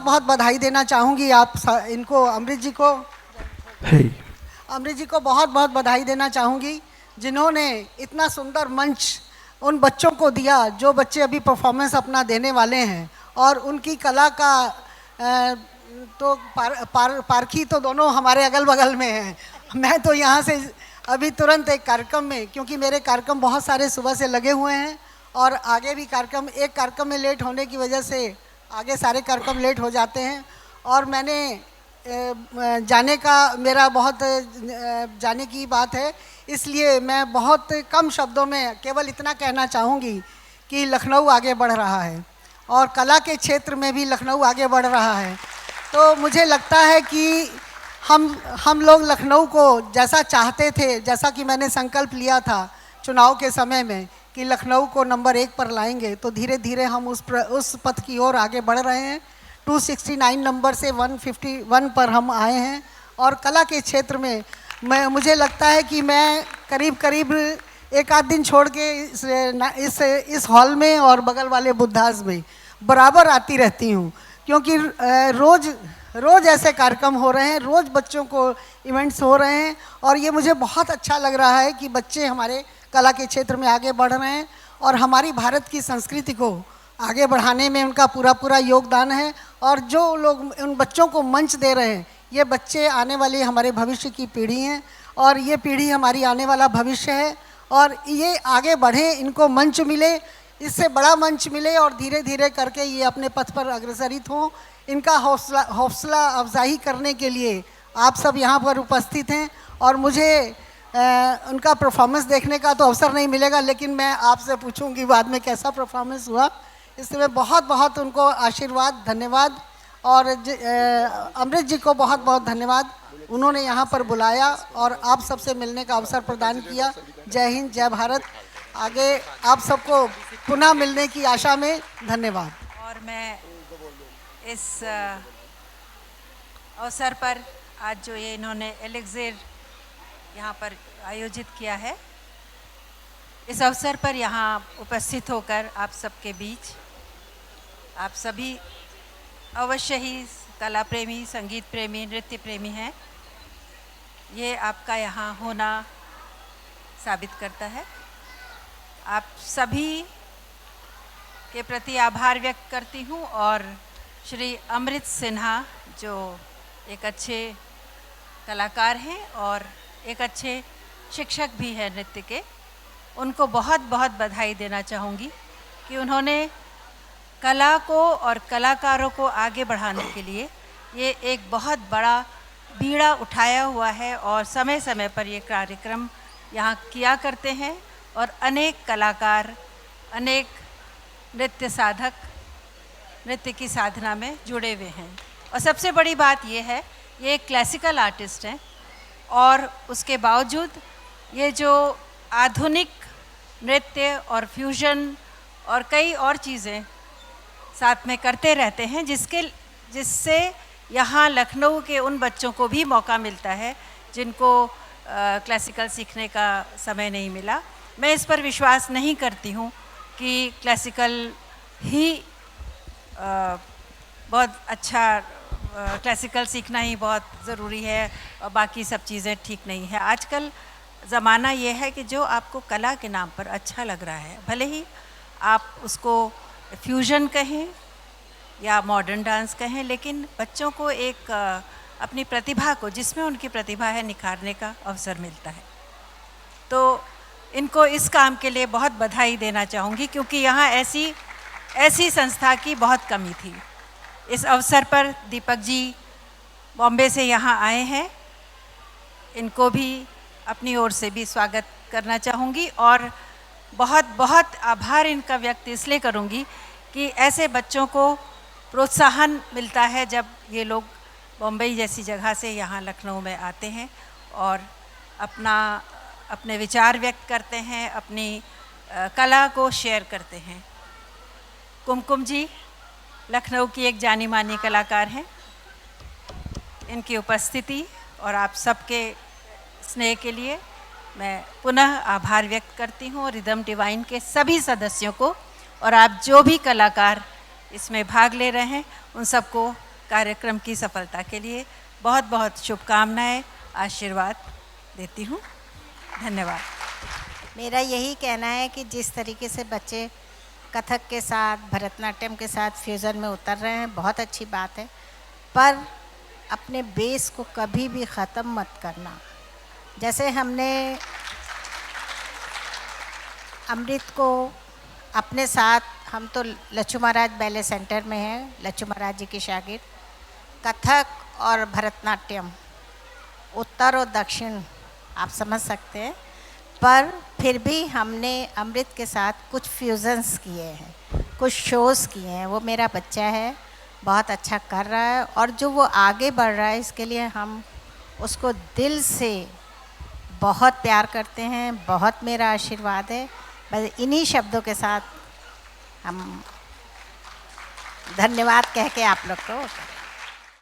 बहुत बधाई देना चाहूँगी इनको अमृत जी को अमृत जी को बहुत बहुत बधाई देना चाहूँगी, जिन्होंने इतना सुंदर मंच उन बच्चों को दिया जो बच्चे अभी परफॉर्मेंस अपना देने वाले हैं। और उनकी कला का तो पारखी तो दोनों हमारे अगल बगल में हैं। मैं तो यहाँ से अभी तुरंत एक कार्यक्रम में, क्योंकि मेरे कार्यक्रम बहुत सारे सुबह से लगे हुए हैं और आगे भी कार्यक्रम, एक कार्यक्रम में लेट होने की वजह से आगे सारे कार्यक्रम लेट हो जाते हैं। और मैंने जाने का मेरा बहुत जाने की बात है, इसलिए मैं बहुत कम शब्दों में केवल इतना कहना चाहूँगी कि लखनऊ आगे बढ़ रहा है और कला के क्षेत्र में भी लखनऊ आगे बढ़ रहा है। तो मुझे लगता है कि हम लोग लखनऊ को जैसा चाहते थे, जैसा कि मैंने संकल्प लिया था चुनाव के समय में कि लखनऊ को नंबर 1 पर लाएंगे, तो धीरे धीरे हम उस पथ की ओर आगे बढ़ रहे हैं। 269 नंबर से 151 पर हम आए हैं और कला के क्षेत्र में मुझे लगता है कि मैं करीब एक आध दिन छोड़ के इस हॉल में और बगल वाले बुद्धास में बराबर आती रहती हूँ, क्योंकि रोज़ ऐसे कार्यक्रम हो रहे हैं, रोज़ बच्चों को इवेंट्स हो रहे हैं और ये मुझे बहुत अच्छा लग रहा है कि बच्चे हमारे कला के क्षेत्र में आगे बढ़ रहे हैं और हमारी भारत की संस्कृति को आगे बढ़ाने में उनका पूरा योगदान है। और जो लोग उन बच्चों को मंच दे रहे हैं, ये बच्चे आने वाले हमारे भविष्य की पीढ़ी हैं और ये पीढ़ी हमारी आने वाला भविष्य है और ये आगे बढ़े, इनको मंच मिले, इससे बड़ा मंच मिले और धीरे धीरे करके ये अपने पथ पर अग्रसरित हों। इनका हौसला अफजाई करने के लिए आप सब यहाँ पर उपस्थित हैं और मुझे उनका परफॉर्मेंस देखने का तो अवसर नहीं मिलेगा, लेकिन मैं आपसे पूछूंगी बाद में कैसा परफॉर्मेंस हुआ। इसलिए बहुत बहुत उनको आशीर्वाद, धन्यवाद। और अमृत जी को बहुत बहुत धन्यवाद, उन्होंने यहाँ पर बुलाया और आप सबसे मिलने का अवसर प्रदान किया। जय हिंद, जय भारत। आगे आप सबको पुनः मिलने की आशा में धन्यवाद। और मैं इस अवसर पर आज जो ये इन्होंने एलेक्जेर यहाँ पर आयोजित किया है, इस अवसर पर यहाँ उपस्थित होकर आप सबके बीच, आप सभी अवश्य ही कला प्रेमी, संगीत प्रेमी, नृत्य प्रेमी हैं, ये आपका यहाँ होना साबित करता है। आप सभी के प्रति आभार व्यक्त करती हूँ और श्री अमृत सिन्हा जो एक अच्छे कलाकार हैं और एक अच्छे शिक्षक भी हैं नृत्य के, उनको बहुत बहुत बधाई देना चाहूँगी कि उन्होंने कला को और कलाकारों को आगे बढ़ाने के लिए ये एक बहुत बड़ा बीड़ा उठाया हुआ है और समय समय पर ये कार्यक्रम यहाँ किया करते हैं और अनेक कलाकार, अनेक नृत्य साधक नृत्य की साधना में जुड़े हुए हैं। और सबसे बड़ी बात ये है, ये एक क्लासिकल आर्टिस्ट हैं और उसके बावजूद ये जो आधुनिक नृत्य और फ्यूजन और कई और चीज़ें साथ में करते रहते हैं, जिससे यहाँ लखनऊ के उन बच्चों को भी मौका मिलता है जिनको क्लासिकल सीखने का समय नहीं मिला। मैं इस पर विश्वास नहीं करती हूँ कि क्लासिकल ही बहुत अच्छा, क्लासिकल सीखना ही बहुत ज़रूरी है और बाकी सब चीज़ें ठीक नहीं है। आजकल ज़माना ये है कि जो आपको कला के नाम पर अच्छा लग रहा है, भले ही आप उसको फ्यूजन कहें या मॉडर्न डांस कहें, लेकिन बच्चों को एक अपनी प्रतिभा को, जिसमें उनकी प्रतिभा है, निखारने का अवसर मिलता है। तो इनको इस काम के लिए बहुत बधाई देना चाहूँगी, क्योंकि यहाँ ऐसी संस्था की बहुत कमी थी। इस अवसर पर दीपक जी बॉम्बे से यहाँ आए हैं, इनको भी अपनी ओर से भी स्वागत करना चाहूँगी और बहुत बहुत आभार इनका व्यक्त इसलिए करूँगी कि ऐसे बच्चों को प्रोत्साहन मिलता है जब ये लोग बॉम्बे जैसी जगह से यहाँ लखनऊ में आते हैं और अपने विचार व्यक्त करते हैं, अपनी कला को शेयर करते हैं। कुमकुम जी लखनऊ की एक जानी मानी कलाकार हैं, इनकी उपस्थिति और आप सबके स्नेह के लिए मैं पुनः आभार व्यक्त करती हूँ रिदम डिवाइन के सभी सदस्यों को, और आप जो भी कलाकार इसमें भाग ले रहे हैं उन सबको कार्यक्रम की सफलता के लिए बहुत बहुत शुभकामनाएं, आशीर्वाद देती हूँ। धन्यवाद। मेरा यही कहना है कि जिस तरीके से बच्चे कथक के साथ, भरतनाट्यम के साथ फ्यूज़न में उतर रहे हैं, बहुत अच्छी बात है, पर अपने बेस को कभी भी ख़त्म मत करना। जैसे हमने अमृत को अपने साथ, हम तो लच्छू महाराज बैले सेंटर में हैं, लच्छू महाराज जी की शागिर्द, कथक और भरतनाट्यम उत्तर और दक्षिण आप समझ सकते हैं, पर फिर भी हमने अमृत के साथ कुछ फ्यूज़न्स किए हैं, कुछ शोज़ किए हैं। वो मेरा बच्चा है, बहुत अच्छा कर रहा है, और जो वो आगे बढ़ रहा है इसके लिए हम उसको दिल से बहुत प्यार करते हैं, बहुत मेरा आशीर्वाद है। बस इन्हीं शब्दों के साथ हम धन्यवाद कह के आप लोग को